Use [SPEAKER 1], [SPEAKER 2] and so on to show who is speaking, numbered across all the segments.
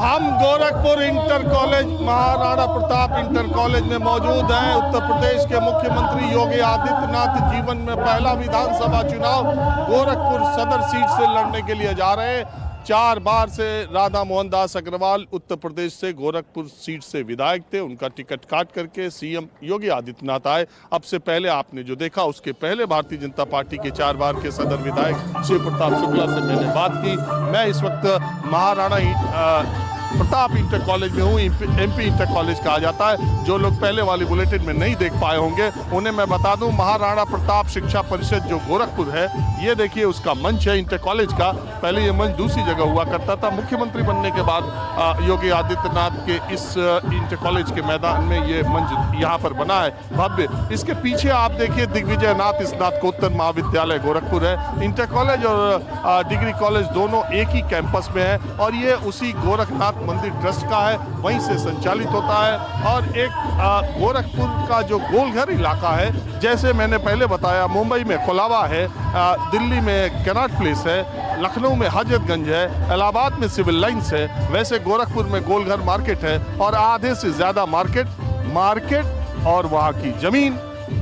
[SPEAKER 1] हम Gorakhpur inter college, Maharana Pratap inter college में मौजूद हैं। उत्तर प्रदेश के मुख्यमंत्री योगी आदित्यनाथ जीवन में पहला विधानसभा चुनाव गोरखपुर सदर सीट से लड़ने के लिए जा रहे हैं। 4 बार से राधा मोहन दास अग्रवाल उत्तर प्रदेश से गोरखपुर सीट से विधायक थे। उनका टिकट काट करके सीएम योगी आदित्यनाथ आए। अब से पहले आपने जो देखा, उसके पहले भारतीय जनता पार्टी के 4 बार के सदर विधायक शिव प्रताप शुक्ला से मैंने बात की। मैं इस वक्त महाराणा प्रताप इंटर कॉलेज में हूँ। एमपी इंटर कॉलेज कहा जाता है। जो लोग पहले वाली बुलेटिन में नहीं देख पाए होंगे उन्हें मैं बता दूं, महाराणा प्रताप शिक्षा परिषद जो गोरखपुर है, ये देखिए उसका मंच है इंटर कॉलेज का। पहले ये मंच दूसरी जगह हुआ करता था। मुख्यमंत्री बनने के बाद योगी आदित्यनाथ के इस इंटर कॉलेज के मैदान में ये मंच यहाँ पर बना है भव्य। इसके पीछे आप देखिए दिग्विजय नाथ स्नातकोत्तर महाविद्यालय गोरखपुर है। इंटर कॉलेज और डिग्री कॉलेज दोनों एक ही कैंपस में है और ये उसी गोरखनाथ मंदिर ट्रस्ट का है, वहीं से संचालित होता है। और एक गोरखपुर का जो गोलघर इलाका है, जैसे मैंने पहले बताया, मुंबई में कोलाबा है, दिल्ली में कैनाट प्लेस है, लखनऊ में हजरतगंज है, इलाहाबाद में सिविल लाइंस है, वैसे गोरखपुर में गोलघर मार्केट है। और आधे से ज़्यादा मार्केट और वहाँ की ज़मीन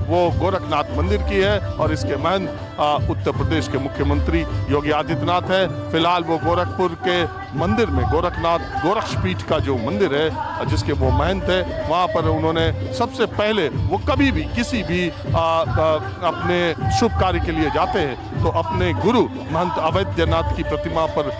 [SPEAKER 1] वो गोरखनाथ मंदिर की है। और इसके महंत उत्तर प्रदेश के मुख्यमंत्री योगी आदित्यनाथ है। फिलहाल वो गोरखपुर के मंदिर में गोरक्षपीठ का जो मंदिर है जिसके वो महंत है, वहाँ पर उन्होंने सबसे पहले, वो कभी भी किसी भी अपने शुभ कार्य के लिए जाते हैं तो अपने गुरु महंत अवैधनाथ की प्रतिमा पर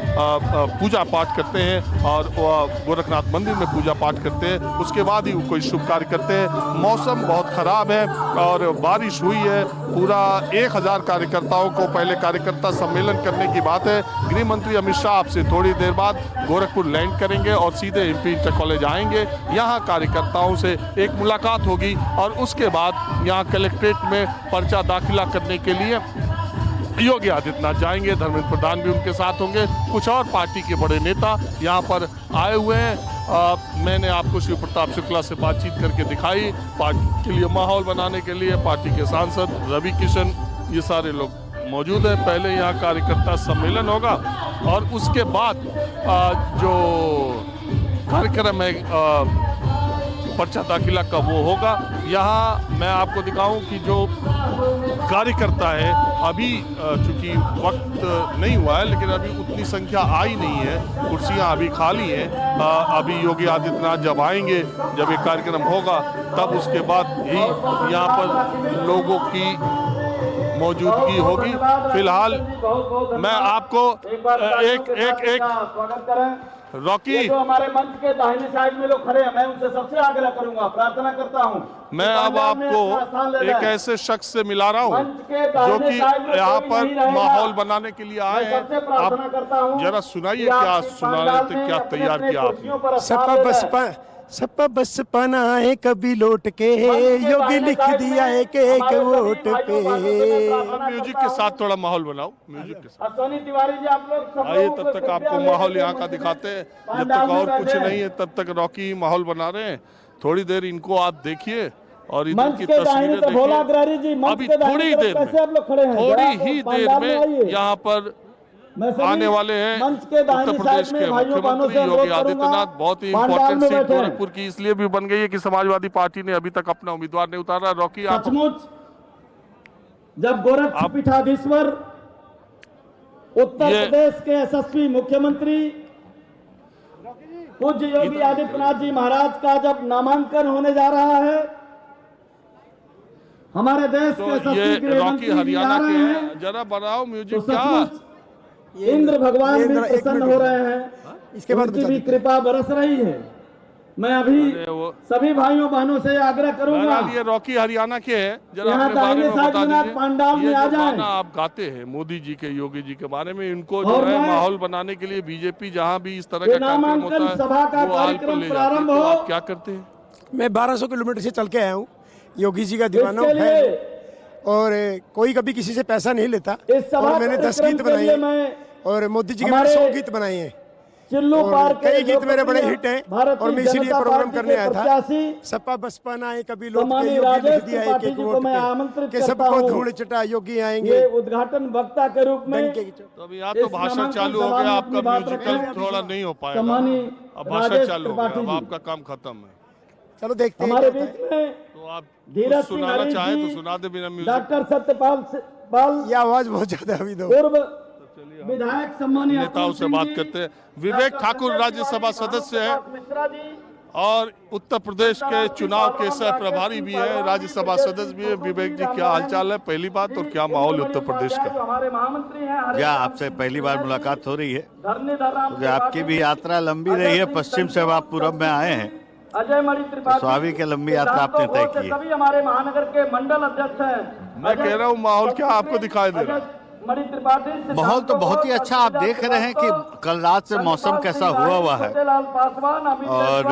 [SPEAKER 1] पूजा पाठ करते हैं और गोरखनाथ मंदिर में पूजा पाठ करते हैं। उसके बाद ही वो कोई शुभ कार्य करते हैं। मौसम बहुत खराब है और बारिश हुई है। पूरा 1000 कार्यकर्ताओं को पहले कार्यकर्ता सम्मेलन करने की बात है। गृह मंत्री अमित शाह आपसे थोड़ी देर बाद गोरखपुर लैंड करेंगे और सीधे एमपी इंटर कॉलेज आएंगे। यहाँ कार्यकर्ताओं से एक मुलाकात होगी और उसके बाद यहाँ कलेक्ट्रेट में पर्चा दाखिला करने के लिए योगी आदित्यनाथ जाएंगे। धर्मेंद्र प्रधान भी उनके साथ होंगे। कुछ और पार्टी के बड़े नेता यहाँ पर आए हुए हैं। मैंने आपको शिव प्रताप शुक्ला से बातचीत करके दिखाई। पार्टी के लिए माहौल बनाने के लिए पार्टी के सांसद रवि किशन, ये सारे लोग मौजूद हैं। पहले यहाँ कार्यकर्ता सम्मेलन होगा और उसके बाद जो कार्यक्रम है पर्चा दाखिला का वो होगा। यहाँ मैं आपको दिखाऊं कि जो कार्यकर्ता है, अभी चूंकि वक्त नहीं हुआ है लेकिन अभी उतनी संख्या आई नहीं है, कुर्सियाँ अभी खाली हैं। अभी योगी आदित्यनाथ जब आएंगे, जब ये कार्यक्रम होगा, तब उसके बाद ही यहाँ पर लोगों की मौजूदगी होगी। फिलहाल मैं आपको एक रॉकी,
[SPEAKER 2] जो हमारे मंच के दाहिने साइड में लोग खड़े हैं, मैं उनसे सबसे आग्रह करूंगा, प्रार्थना करता हूं।
[SPEAKER 1] मैं अब आपको एक ऐसे शख्स से मिला रहा हूं जो कि यहाँ पर माहौल बनाने के लिए आए हैं। आप जरा सुनाइए क्या सुना रहे थे, क्या तैयार किया आपने?
[SPEAKER 3] सबका बस पाना है कभी लौट के, योगी लिख दिया है कि एक वोट पे।
[SPEAKER 1] म्यूजिक के साथ थोड़ा माहौल बनाओ, म्यूजिक के साथ।
[SPEAKER 2] सोनी तिवारी जी, आप लोग
[SPEAKER 1] आइए, तब तक आपको माहौल यहाँ का दिखाते हैं। जब तक और कुछ नहीं है तब तक रॉकी माहौल बना रहे हैं। थोड़ी देर इनको आप देखिए और इधर की तस्वीरें देखिए। अभी थोड़ी ही देर में यहाँ पर आने वाले हैं उत्तर प्रदेश के मुख्यमंत्री योगी आदित्यनाथ। बहुत ही इंपॉर्टेंट सीट गोरखपुर की इसलिए भी बन गई है कि समाजवादी पार्टी ने अभी तक अपना उम्मीदवार नहीं उतारा। रॉकी, आप
[SPEAKER 2] जब गोरखपीठाधीश्वर उत्तर प्रदेश के यशस्वी मुख्यमंत्री पूज्य योगी आदित्यनाथ जी महाराज का जब नामांकन होने जा रहा है, हमारे देश के यशस्वी गृह मंत्री
[SPEAKER 1] हरियाणा के हैं, जरा बनाओ म्यूजिक। क्या
[SPEAKER 2] इंद्र भगवान भी प्रसन्न हो रहे हैं, इसके बाद की भी कृपा बरस रही है। मैं अभी सभी भाइयों बहनों से आग्रह करूंगा,
[SPEAKER 1] ये रॉकी हरियाणा के हैं, जरा अपने बारे में बता दीजिए।
[SPEAKER 2] पंडाल में आ जाएं।
[SPEAKER 1] गाना आप गाते हैं मोदी जी के, योगी जी के बारे में, इनको जो है माहौल बनाने के लिए बीजेपी जहां भी इस तरह का कार्यक्रम होता है
[SPEAKER 2] सभा का कार्यक्रम प्रारंभ हो।
[SPEAKER 1] आप क्या करते हैं?
[SPEAKER 3] मैं 1200 किलोमीटर से चल के आया हूँ। योगी जी का दीवाना हूँ और कोई कभी किसी से पैसा नहीं लेता। और मैंने 10 गीत बनाए हैं और मोदी जी के 100 गीत बनाए हैं।
[SPEAKER 2] चिल्लू
[SPEAKER 3] और
[SPEAKER 2] पार के
[SPEAKER 3] कई गीत मेरे बड़े
[SPEAKER 2] लोकप्रिय
[SPEAKER 3] हिट हैं
[SPEAKER 2] भारतीय
[SPEAKER 3] और मैं इसीलिए
[SPEAKER 2] जनता
[SPEAKER 3] प्रोग्राम
[SPEAKER 2] पार्टी
[SPEAKER 3] करने
[SPEAKER 2] के
[SPEAKER 3] आया था।
[SPEAKER 2] प्रत्याशी
[SPEAKER 3] सपा बसपा ना आए कभी लौट के,
[SPEAKER 2] सम्मानीय
[SPEAKER 3] योगी
[SPEAKER 2] राजेश
[SPEAKER 3] लिख दिया
[SPEAKER 2] त्रिपाठी
[SPEAKER 3] एक
[SPEAKER 2] जी
[SPEAKER 3] एक
[SPEAKER 2] को
[SPEAKER 3] वोट
[SPEAKER 2] मैं
[SPEAKER 3] पे
[SPEAKER 2] आमंत्रित
[SPEAKER 3] कि
[SPEAKER 2] करता
[SPEAKER 3] सबको
[SPEAKER 2] हूं।
[SPEAKER 3] धूल चटा योगी आएंगे।
[SPEAKER 2] ये उद्घाटन वक्ता के रूप में
[SPEAKER 3] डंके की
[SPEAKER 1] तो अभी यहाँ तो
[SPEAKER 2] इस
[SPEAKER 1] भाषण
[SPEAKER 2] नामांकन
[SPEAKER 1] चालू हो
[SPEAKER 2] सभा
[SPEAKER 1] गया,
[SPEAKER 2] में
[SPEAKER 1] आपका
[SPEAKER 2] अपनी बात
[SPEAKER 1] म्यूजिकल
[SPEAKER 2] रखें।
[SPEAKER 1] थोड़ा नहीं हो पाएगा,
[SPEAKER 2] सम्मानीय
[SPEAKER 1] अब भाषण
[SPEAKER 2] राजेश
[SPEAKER 1] चालू हो गया,
[SPEAKER 2] त्रिपाठी
[SPEAKER 1] अब
[SPEAKER 2] जी।
[SPEAKER 1] आपका काम खत्म है।
[SPEAKER 3] चलो देखते हैं
[SPEAKER 2] हमारे
[SPEAKER 3] क्या होता
[SPEAKER 2] बीच
[SPEAKER 3] है।
[SPEAKER 2] में
[SPEAKER 1] तो आप
[SPEAKER 2] धीरज
[SPEAKER 1] कुछ
[SPEAKER 2] सिंह
[SPEAKER 1] सुनाना
[SPEAKER 2] हरीश
[SPEAKER 1] चाहे तो
[SPEAKER 2] जी,
[SPEAKER 1] सुना दे बिना म्यूजिक।
[SPEAKER 2] डॉक्टर सत्यपाल पाल
[SPEAKER 3] ये आवाज बहुत ज्यादा अभी दो।
[SPEAKER 2] पूर्व विधायक सम्मानीय
[SPEAKER 1] नेताओं से बात करते हैं। विवेक ठाकुर राज्यसभा सदस्य है
[SPEAKER 2] मिश्रा जी
[SPEAKER 1] और उत्तर प्रदेश के चुनाव के सह प्रभारी भी है, राज्यसभा सदस्य भी है। विवेक जी, क्या हालचाल है पहली बात, और क्या माहौल है उत्तर प्रदेश का?
[SPEAKER 2] हमारे महामंत्री हैं
[SPEAKER 4] क्या आपसे पहली बार मुलाकात हो रही है?
[SPEAKER 2] धरणीधर राम
[SPEAKER 4] क्योंकि आपकी भी यात्रा लंबी रही है, पश्चिम से आप पूरब में आए हैं,
[SPEAKER 2] अजय मणि त्रिपाठी
[SPEAKER 4] स्वाभाविक है लंबी यात्रा आपने तय की है।
[SPEAKER 2] सभी हमारे महानगर के मंडल अध्यक्ष हैं।
[SPEAKER 1] मैं कह रहा हूँ माहौल क्या आपको दिखाई दे रहा है?
[SPEAKER 2] मणि त्रिपाठी
[SPEAKER 4] माहौल तो बहुत ही अच्छा, आप देख रहे हैं कि कल रात से मौसम कैसा हुआ है
[SPEAKER 2] छोटेलाल पासवान,
[SPEAKER 4] और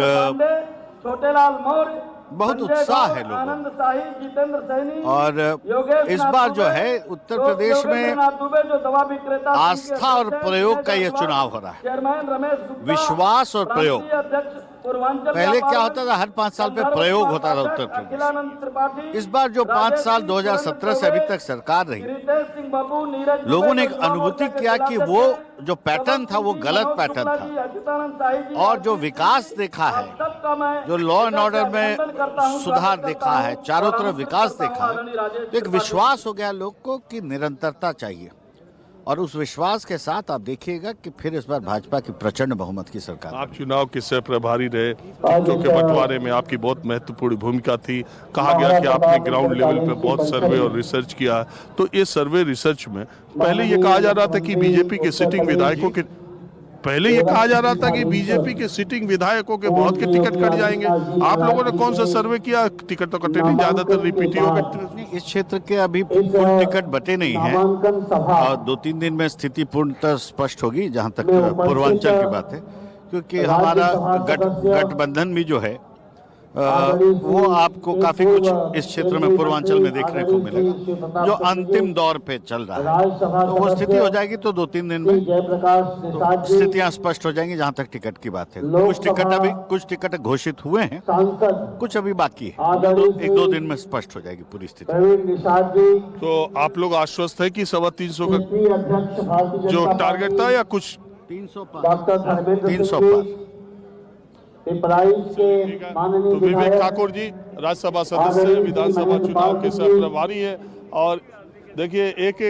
[SPEAKER 2] छोटेलाल मौर्य,
[SPEAKER 4] बहुत उत्साह है लोगों में।
[SPEAKER 2] आनंद शाही, जितेंद्र सैनी
[SPEAKER 4] और
[SPEAKER 2] योगेश
[SPEAKER 4] इस
[SPEAKER 2] नाथ
[SPEAKER 4] बार जो
[SPEAKER 2] दुबे,
[SPEAKER 4] है उत्तर प्रदेश में
[SPEAKER 2] योगेंद्र नाथ दुबे जो दवा विक्रेता संघ के
[SPEAKER 4] आस्था और
[SPEAKER 2] अध्यक्ष हैं,
[SPEAKER 4] प्रयोग का ये
[SPEAKER 2] विजय
[SPEAKER 4] चुनाव हो रहा है।
[SPEAKER 2] चेयरमैन रमेश गुप्ता,
[SPEAKER 4] विश्वास और प्रयोग।
[SPEAKER 2] राष्ट्रीय अध्यक्ष पूर्वांचल
[SPEAKER 4] पहले क्या
[SPEAKER 2] व्यापार
[SPEAKER 4] होता था, हर 5 साल पे प्रयोग होता था उत्तर प्रदेश।
[SPEAKER 2] अखिलानंद त्रिपाठी,
[SPEAKER 4] इस बार जो 5 साल
[SPEAKER 2] राजेश
[SPEAKER 4] 2017 से अभी तक सरकार रही,
[SPEAKER 2] रितेश सिंह बाबू, नीरज दुबे,
[SPEAKER 4] लोगों ने एक
[SPEAKER 2] युवा
[SPEAKER 4] अनुभूति
[SPEAKER 2] मोर्चा के
[SPEAKER 4] किया कि
[SPEAKER 2] जिलाध्यक्ष
[SPEAKER 4] वो जो पैटर्न था वो गलत
[SPEAKER 2] मनोज
[SPEAKER 4] पैटर्न
[SPEAKER 2] शुक्ला
[SPEAKER 4] था,
[SPEAKER 2] जी, अच्युतानंद शाही जी,
[SPEAKER 4] और जो विकास देखा है,
[SPEAKER 2] सबका मैं
[SPEAKER 4] जो लॉ एंड ऑर्डर
[SPEAKER 2] अभिनंदन करता
[SPEAKER 4] में
[SPEAKER 2] हूं,
[SPEAKER 4] सुधार
[SPEAKER 2] स्वागत
[SPEAKER 4] देखा
[SPEAKER 2] करता
[SPEAKER 4] है,
[SPEAKER 2] हूं,
[SPEAKER 4] चारों
[SPEAKER 2] और
[SPEAKER 4] तरफ
[SPEAKER 2] आमंत्रित
[SPEAKER 4] विकास
[SPEAKER 2] करता हूं
[SPEAKER 4] देखा है,
[SPEAKER 2] आदरणीय राजेश
[SPEAKER 4] तो एक
[SPEAKER 2] त्रिपाठी।
[SPEAKER 4] विश्वास हो गया लोग को कि निरंतरता चाहिए। और उस विश्वास के साथ आप देखिएगा कि फिर इस बार भाजपा की प्रचंड बहुमत की सरकार।
[SPEAKER 1] आप चुनाव के सह प्रभारी रहे, टिकटों के बंटवारे में आपकी बहुत महत्वपूर्ण भूमिका थी। कहा गया कि आपने ग्राउंड लेवल पे बहुत सर्वे और रिसर्च किया, तो ये सर्वे रिसर्च में पहले ये कहा जा रहा था कि बीजेपी के सिटिंग विधायकों के सिटिंग विधायकों के बहुत के टिकट कट जाएंगे। आप लोगों ने कौन सा सर्वे किया? टिकट तो कटे नहीं, ज्यादातर रिपीट ही हो गए।
[SPEAKER 4] इस क्षेत्र के अभी पूर्ण टिकट बटे नहीं हैं और 2-3 दिन में स्थिति पूर्णतः स्पष्ट होगी, जहां तक पूर्वांचल की बात है, क्योंकि हमारा गठबंधन भी जो है वो आपको काफी कुछ इस क्षेत्र में पूर्वांचल में देखने को मिलेगा, जो अंतिम दौर पे चल रहा है। तो वो स्थिति हो जाएगी तो 2-3 दिन में तो स्थितियां स्पष्ट हो जाएंगी जहां तक टिकट की बात है। कुछ टिकट घोषित हुए हैं, कुछ अभी बाकी है, 1-2 दिन में स्पष्ट हो जाएगी पूरी स्थिति।
[SPEAKER 1] तो आप लोग आश्वस्त है कि 325 का जो टारगेट था, या कुछ
[SPEAKER 4] 300 पार।
[SPEAKER 1] तो विवेक ठाकुर जी राज्यसभा सदस्य, विधानसभा चुनाव के सह प्रभारी है। और देखिए एक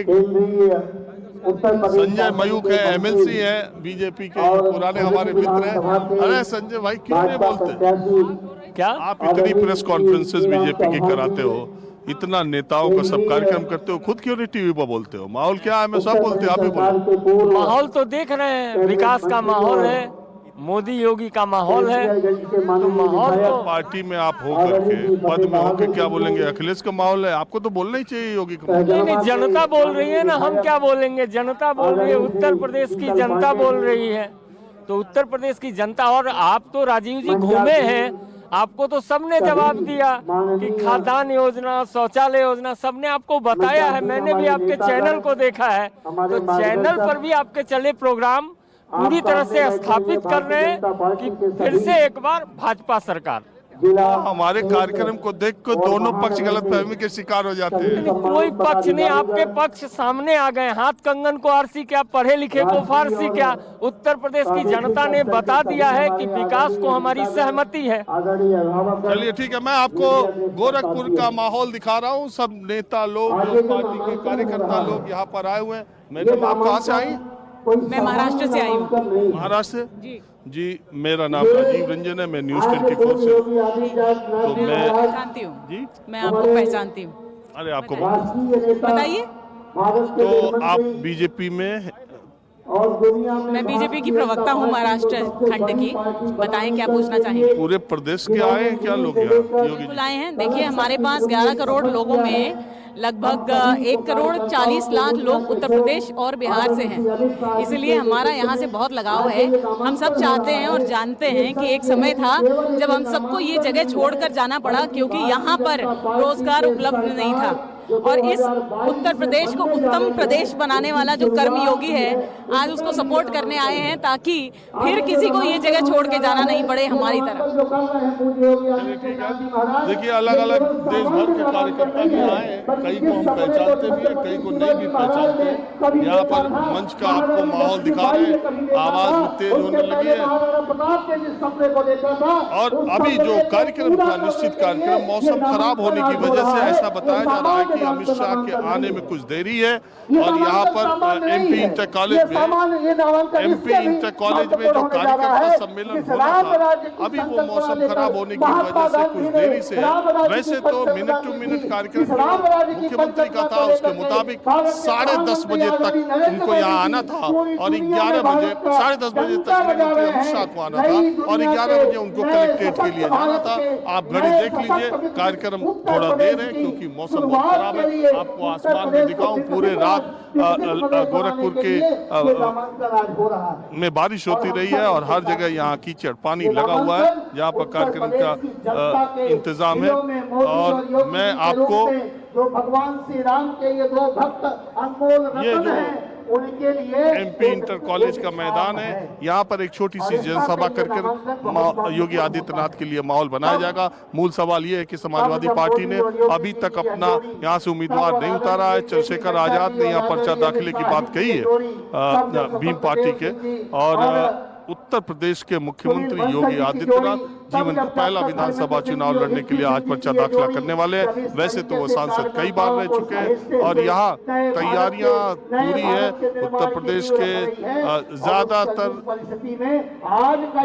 [SPEAKER 1] संजय मयूख है, एमएलसी है, बीजेपी के पुराने हमारे मित्र हैं। अरे संजय भाई क्यों नहीं बोलते?
[SPEAKER 5] क्या
[SPEAKER 1] आप इतनी प्रेस कॉन्फ्रेंसेस बीजेपी की कराते हो, इतना नेताओं का सब कार्यक्रम करते हो, खुद क्यों नहीं टीवी पर बोलते हो? माहौल क्या है? मैं सब बोलते हैं, आप ही बोलो।
[SPEAKER 5] माहौल तो देख रहे हैं, विकास का माहौल है, मोदी योगी का माहौल है, तो माहौल तो
[SPEAKER 1] पार्टी में आप हो करके, पद में हो के क्या बोलेंगे? अखिलेश का माहौल है, आपको तो बोलना ही चाहिए योगी का माहौल।
[SPEAKER 5] नहीं, जनता बोल रही है ना, हम क्या बोलेंगे? जनता बोल रही है, उत्तर प्रदेश की जनता बोल रही है, तो उत्तर प्रदेश की जनता। और आप तो राजीव जी घूमे हैं, आपको तो सबने जवाब दिया कि खाद्यान्न योजना, शौचालय योजना, सबने आपको बताया है। मैंने भी आपके चैनल को देखा है, तो चैनल पर भी आपके चले प्रोग्राम पूरी तरह से स्थापित कर रहे हैं कि फिर से एक बार भाजपा सरकार।
[SPEAKER 1] हमारे कार्यक्रम को देख कर दोनों पक्ष गलतफहमी के शिकार हो जाते हैं।
[SPEAKER 5] कोई पक्ष नहीं, आपके पक्ष सामने आ गए। हाथ कंगन को आरसी क्या, पढ़े लिखे को फारसी क्या। उत्तर प्रदेश की जनता ने बता दिया है कि विकास को हमारी सहमति है।
[SPEAKER 1] चलिए ठीक है, मैं आपको गोरखपुर का माहौल दिखा रहा हूँ। सब नेता लोग, जो पार्टी के कार्यकर्ता लोग यहाँ पर आए हुए हैं। मैडम आप कहाँ से आई?
[SPEAKER 6] मैं महाराष्ट्र से आई हूँ।
[SPEAKER 1] महाराष्ट्र से? जी, मेरा नाम राजीव रंजन है, मैं न्यूज 24 से हूँ। तो मैं
[SPEAKER 6] पहचानती हूँ
[SPEAKER 1] जी,
[SPEAKER 6] मैं आपको पहचानती हूँ।
[SPEAKER 1] अरे आपको
[SPEAKER 6] बताइए।
[SPEAKER 1] तो आप बीजेपी में?
[SPEAKER 6] मैं बीजेपी की प्रवक्ता हूँ महाराष्ट्र खंड की। बताएं क्या पूछना चाहिए?
[SPEAKER 1] पूरे प्रदेश के आए हैं क्या लोग यहाँ योगी जी?
[SPEAKER 6] बिल्कुल आए हैं। देखिए हमारे पास 11 करोड़ लोगों में लगभग 1 करोड़ 40 लाख लोग उत्तर प्रदेश और बिहार से हैं, इसलिए हमारा यहाँ से बहुत लगाव है। हम सब चाहते हैं और जानते हैं कि एक समय था जब हम सबको ये जगह छोड़कर जाना पड़ा, क्योंकि यहाँ पर रोजगार उपलब्ध नहीं था। और इस उत्तर प्रदेश को उत्तम प्रदेश बनाने वाला जो कर्मयोगी है, आज उसको सपोर्ट करने आए हैं ताकि फिर किसी को ये जगह छोड़ के जाना नहीं पड़े हमारी तरफ।
[SPEAKER 1] देखिए, अलग अलग देश भर के कार्यकर्ता भी आए हैं, कई को हम पहचानते भी हैं, कई को नहीं भी पहचानते। यहाँ पर मंच का आपको माहौल दिखा रहे हैं, आवाज भी तेज होने लगी है। और अभी जो कार्यक्रम था, निश्चित कार्यक्रम, मौसम खराब होने की वजह से ऐसा बताया जा रहा है कि अमित शाह के आने में कुछ देरी है। और यहाँ पर एमपी इंटर कॉलेज में जो कार्यकर्ता सम्मेलन होना था, अभी वो मौसम खराब होने की वजह से कुछ देरी से है। वैसे तो मिनट टू मिनट कार्यक्रम मुख्यमंत्री का था, उसके मुताबिक 10:30 बजे तक उनको यहाँ आना था और 11 बजे 10:30 बजे तक गृहमंत्री अमित शाह को आना था और 11 बजे उनको कलेक्ट्रेट के लिए जाना था। आप घड़ी देख लीजिए, कार्यक्रम थोड़ा देर है क्योंकि मौसम बहुत खराब है। आपको आसमान में दिखाऊं, पूरे रात गोरखपुर के में बारिश होती रही है और हर जगह यहाँ कीचड़ पानी लगा हुआ है जहाँ पर कार्यक्रम का इंतजाम है। और मैं आपको
[SPEAKER 2] जो भगवान श्री राम के ये दो भक्त अनमोल रत्न हैं, उनके लिए
[SPEAKER 1] एमपी इंटर कॉलेज का मैदान है। यहाँ पर एक छोटी सी जनसभा करके योगी आदित्यनाथ के लिए माहौल बनाया जाएगा। मूल सवाल ये है कि समाजवादी पार्टी ने अभी तक अपना यहाँ से उम्मीदवार नहीं उतारा है। चंद्रशेखर आजाद ने यहाँ पर्चा दाखिले की बात कही है भीम पार्टी के। और उत्तर प्रदेश के मुख्यमंत्री योगी आदित्यनाथ जीवन का पहला विधानसभा चुनाव लड़ने के लिए आज पर्चा दाखिला करने वाले हैं। वैसे तो वो सांसद कई बार रह चुके हैं और यहाँ तैयारियां पूरी है। उत्तर प्रदेश के ज्यादातर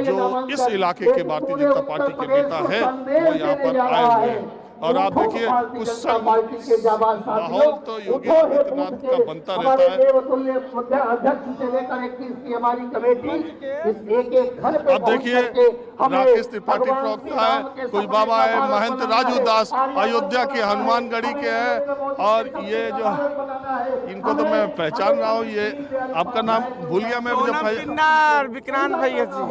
[SPEAKER 1] जो इस इलाके के भारतीय जनता पार्टी के नेता हैं वो यहाँ पर आए हुए हैं। और आप देखिए, कुछ माहौल तो योगी आदित्यनाथ का बनता रहता है। अब देखिए, राकेश त्रिपाठी प्रवक्ता है, कुछ बाबा है, महंत राजू दास अयोध्या के हनुमानगढ़ी के हैं। और ये जो इनको तो मैं पहचान रहा हूँ, ये आपका नाम भूल गया मैं,
[SPEAKER 7] विक्रांत भैया जी।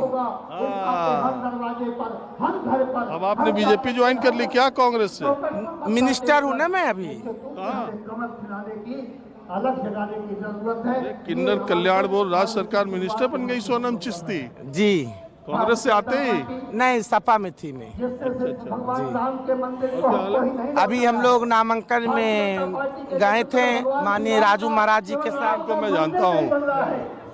[SPEAKER 1] अब आपने बीजेपी ज्वाइन कर ली क्या कांग्रेस से?
[SPEAKER 7] मिनिस्टर हूँ ना मैं अभी।
[SPEAKER 1] किन्नर कल्याण बोर्ड राज्य सरकार मिनिस्टर बन गई सोनम चिश्ती
[SPEAKER 7] जी।
[SPEAKER 1] कांग्रेस से आते ही?
[SPEAKER 7] नहीं, सपा में थी मैं। अभी हम लोग नामांकन में गए थे माननीय राजू महाराज जी के साथ।
[SPEAKER 1] को मैं जानता हूँ,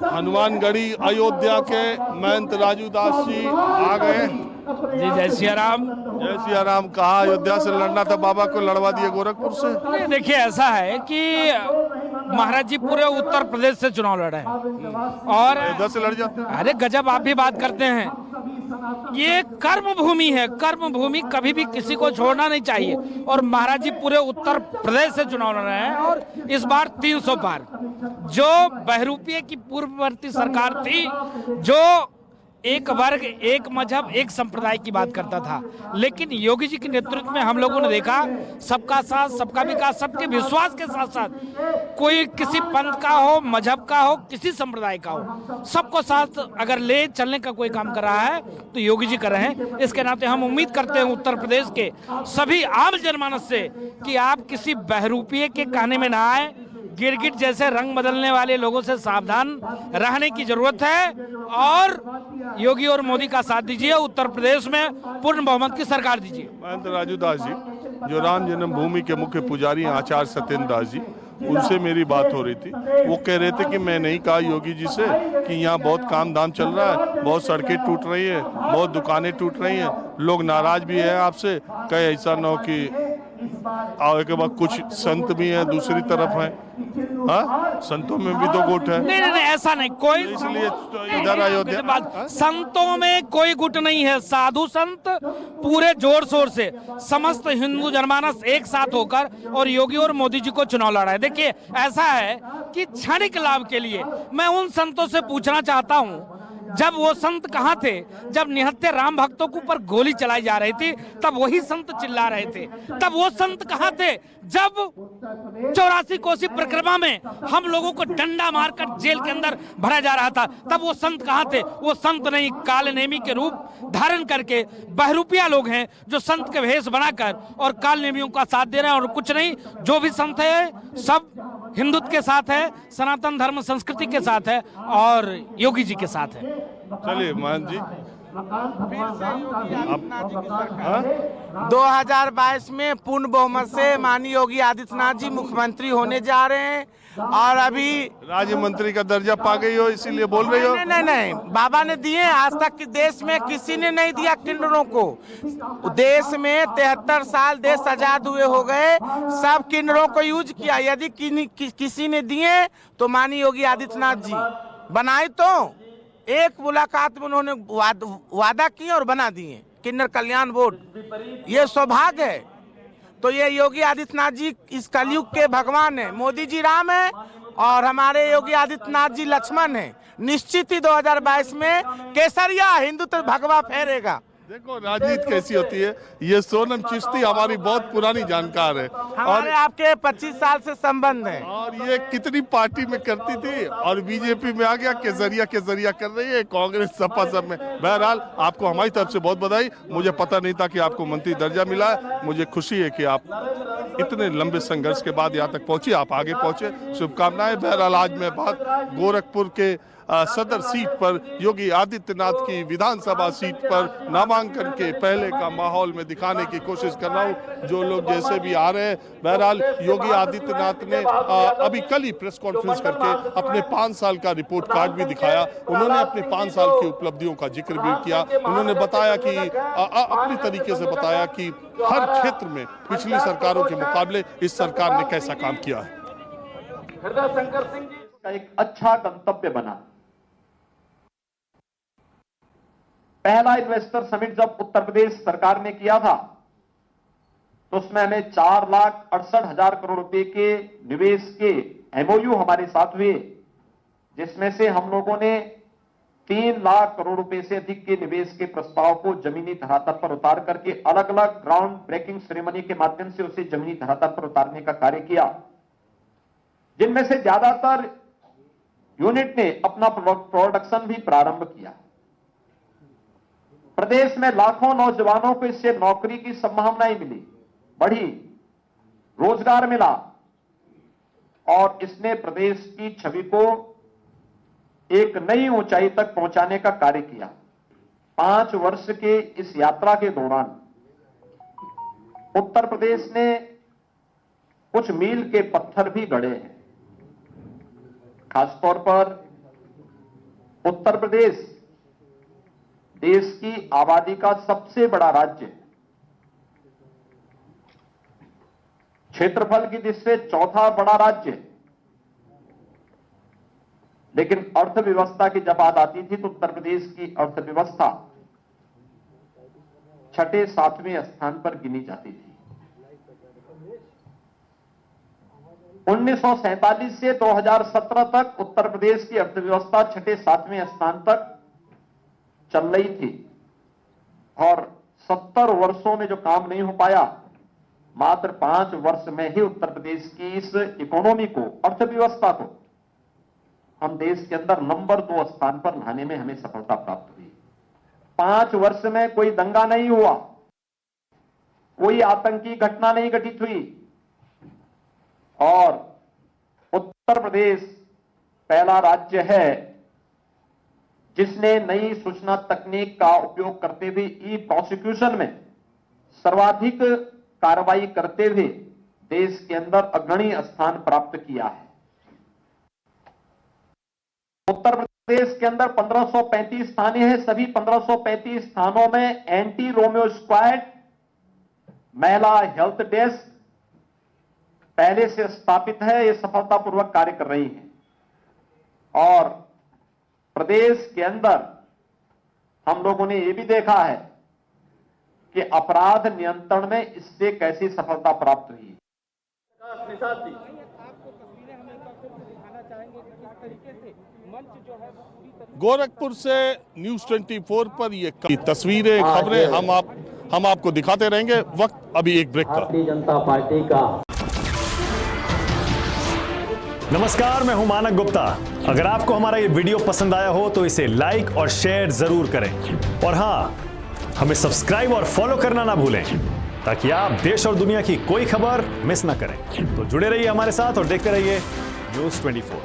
[SPEAKER 1] हनुमानगढ़ी अयोध्या के महंत राजू दास जी आ गए
[SPEAKER 5] जी। जय सिया राम।
[SPEAKER 1] जय सिया राम। कहा अयोध्या से लड़ना था, बाबा को लड़वा दिए गोरखपुर से।
[SPEAKER 5] देखिए, ऐसा है कि महाराज जी पूरे उत्तर प्रदेश से चुनाव लड़े हैं और
[SPEAKER 1] अयोध्या से लड़ जाते हैं।
[SPEAKER 5] अरे गजब, आप भी बात करते हैं। ये कर्म भूमि है, कर्म भूमि कभी भी किसी को छोड़ना नहीं चाहिए। और महाराज जी पूरे उत्तर प्रदेश से चुनाव लड़ रहे हैं और इस बार 300 पार। जो बहरूपीय की पूर्ववर्ती सरकार थी, जो एक वर्ग, एक मजहब, एक संप्रदाय की बात करता था, लेकिन योगी जी के नेतृत्व में हम लोगों ने देखा सबका साथ, सबका विकास, सबके विश्वास के साथ साथ, कोई किसी पंथ का हो, मजहब का हो, किसी संप्रदाय का हो, सबको साथ अगर ले चलने का कोई काम कर रहा है तो योगी जी कर रहे हैं। इसके नाते हम उम्मीद करते हैं उत्तर प्रदेश के सभी आम जनमानस से कि आप किसी बहरूपीय के कहने में ना आए। गिरगिट जैसे रंग बदलने वाले लोगों से सावधान रहने की जरूरत है और योगी और मोदी का साथ दीजिए। उत्तर प्रदेश में पूर्ण बहुमत की सरकार दीजिए।
[SPEAKER 1] महंत राजू दास जी, जो राम जन्मभूमि के मुख्य पुजारी हैं आचार्य सत्येंद्र दास जी, उनसे मेरी बात हो रही थी। वो कह रहे थे कि मैं नहीं कहा योगी जी से कि यहाँ बहुत काम धाम चल रहा है, बहुत सड़कें टूट रही है, बहुत दुकानें टूट रही हैं, लोग नाराज भी है आपसे। कहे ऐसा न हो कि आगे के बाद कुछ संत भी हैं दूसरी तरफ हैं। हाँ, संतों में भी तो गुट है।
[SPEAKER 5] नहीं, ऐसा नहीं, कोई
[SPEAKER 1] इसलिए इधर अयोध्या
[SPEAKER 5] संतों में कोई गुट नहीं है। साधु संत पूरे जोर शोर से समस्त हिंदू जनमानस एक साथ होकर और योगी और मोदी जी को चुनाव लड़ा है। देखिए, ऐसा है कि क्षणिक लाभ के लिए मैं उन संतों से पूछना चाहता हूं
[SPEAKER 8] जब वो संत कहाँ थे? जब निहत्थे राम भक्तों के ऊपर गोली चलाई जा रही थी तब वही संत चिल्ला रहे थे। तब वो संत कहाँ थे? जब 84 कोसी परिक्रमा में हम लोगों को डंडा मारकर जेल के अंदर भरा जा रहा था, तब वो संत कहाँ थे? वो संत नहीं, काले नेमी के रूप धारण करके बहरूपिया लोग हैं जो संत के भेष बनाकर और काल नेमियों का साथ दे रहे हैं। और कुछ नहीं, जो भी संत है सब हिंदुत्व के साथ है, सनातन धर्म संस्कृति के साथ है और योगी जी के साथ है।
[SPEAKER 1] चलिए महंत जी,
[SPEAKER 7] 2022 में पूर्ण बहुमत से माननीय योगी आदित्यनाथ जी मुख्यमंत्री होने जा रहे हैं और अभी
[SPEAKER 1] राज्य मंत्री का दर्जा पा गई हो इसीलिए बोल रही हो?
[SPEAKER 7] नहीं, बाबा ने दिए। आज तक कि देश में किसी ने नहीं दिया किन्नरों को। देश में 73 साल देश आजाद हुए हो गए, सब किन्नरों को यूज किया। यदि किसी ने दिए तो माननीय योगी आदित्यनाथ जी बनाए, तो एक मुलाकात में उन्होंने वादा किए और बना दिए किन्नर कल्याण बोर्ड। ये सौभाग्य है। तो ये योगी आदित्यनाथ जी इस कलयुग के भगवान है। मोदी जी राम है और हमारे योगी आदित्यनाथ जी लक्ष्मण है। निश्चित ही 2022 में केसरिया हिंदुत्व भगवा फहरेगा।
[SPEAKER 1] देखो राजनीति कैसी होती है, ये सोनम चिश्ती हमारी बहुत पुरानी जानकार है
[SPEAKER 7] और आपके 25 साल से संबंध है।
[SPEAKER 1] और ये कितनी पार्टी में करती थी और बीजेपी में आ गया, केसरिया कर रही है, कांग्रेस सपा सब में। बहरहाल आपको हमारी तरफ से बहुत बधाई। मुझे पता नहीं था कि आपको मंत्री दर्जा मिला है। मुझे खुशी है कि आप इतने लंबे संघर्ष के बाद यहाँ तक पहुंचे, आप आगे पहुंचे, शुभकामनाएं। बहरहाल आज मैं बात गोरखपुर के सदर सीट पर योगी आदित्यनाथ की विधानसभा सीट पर नामांकन के पहले का माहौल में दिखाने की कोशिश कर रहा हूं, जो लोग जैसे भी आ रहे हैं। बहरहाल योगी आदित्यनाथ ने अभी कल ही प्रेस कॉन्फ्रेंस करके अपने 5 साल का रिपोर्ट कार्ड भी दिखाया। उन्होंने अपने 5 साल की उपलब्धियों का जिक्र भी किया। उन्होंने बताया कि अपनी तरीके से बताया कि हर क्षेत्र में पिछली सरकारों के मुकाबले इस सरकार ने कैसा काम किया है।
[SPEAKER 2] हृदय सिंह जी का एक अच्छा गंतव्य बना। पहला इन्वेस्टर समिट जब उत्तर प्रदेश सरकार ने किया था तो उसमें हमें 4,68,000 करोड़ रुपए के निवेश के एमओयू हमारे साथ हुए, जिसमें से हम लोगों ने 3 लाख करोड़ रुपए से अधिक के निवेश के प्रस्ताव को जमीनी धरातल पर उतार करके अलग अलग ग्राउंड ब्रेकिंग सेरेमनी के माध्यम से उसे जमीनी धरातल पर उतारने का कार्य किया, जिनमें से ज्यादातर यूनिट ने अपना प्रोडक्शन भी प्रारंभ किया। प्रदेश में लाखों नौजवानों को इससे नौकरी की संभावनाएं मिली, बढ़ी, रोजगार मिला और इसने प्रदेश की छवि को एक नई ऊंचाई तक पहुंचाने का कार्य किया। 5 वर्ष के इस यात्रा के दौरान उत्तर प्रदेश ने कुछ मील के पत्थर भी गड़े हैं। खासतौर पर उत्तर प्रदेश देश की आबादी का सबसे बड़ा राज्य, क्षेत्रफल की दृष्टि से चौथा बड़ा राज्य, लेकिन अर्थव्यवस्था की जब बात आती थी तो उत्तर प्रदेश की अर्थव्यवस्था 6-7वें स्थान पर गिनी जाती थी। 1947 से 2017 तक उत्तर प्रदेश की अर्थव्यवस्था 6-7वें स्थान तक चल रही थी और 70 वर्षों में जो काम नहीं हो पाया, मात्र 5 वर्ष में ही उत्तर प्रदेश की इस इकोनॉमी को, अर्थव्यवस्था को हम देश के अंदर नंबर 2 स्थान पर लाने में हमें सफलता प्राप्त हुई। 5 वर्ष में कोई दंगा नहीं हुआ, कोई आतंकी घटना नहीं घटित हुई और उत्तर प्रदेश पहला राज्य है जिसने नई सूचना तकनीक का उपयोग करते हुए ई प्रोसिक्यूशन में सर्वाधिक कार्रवाई करते हुए देश के अंदर अग्रणी स्थान प्राप्त किया है। उत्तर प्रदेश के अंदर 1535 थाने हैं। सभी 1535 थानों में एंटी रोमियो स्क्वाड, महिला हेल्थ डेस्क पहले से स्थापित है। ये सफलतापूर्वक कार्य कर रही है और प्रदेश के अंदर हम लोगों ने यह भी देखा है कि अपराध नियंत्रण में इससे कैसी सफलता प्राप्त हुई। निषाद जी।
[SPEAKER 1] गोरखपुर से न्यूज 24 पर ये तस्वीरें, खबरें हम आपको दिखाते रहेंगे। वक्त अभी एक ब्रेक का।
[SPEAKER 2] भारतीय जनता पार्टी का।
[SPEAKER 9] नमस्कार, मैं हूं मानक गुप्ता। अगर आपको हमारा ये वीडियो पसंद आया हो तो इसे लाइक और शेयर जरूर करें, और हाँ, हमें सब्सक्राइब और फॉलो करना ना भूलें ताकि आप देश और दुनिया की कोई खबर मिस ना करें। तो जुड़े रहिए हमारे साथ और देखते रहिए न्यूज 24।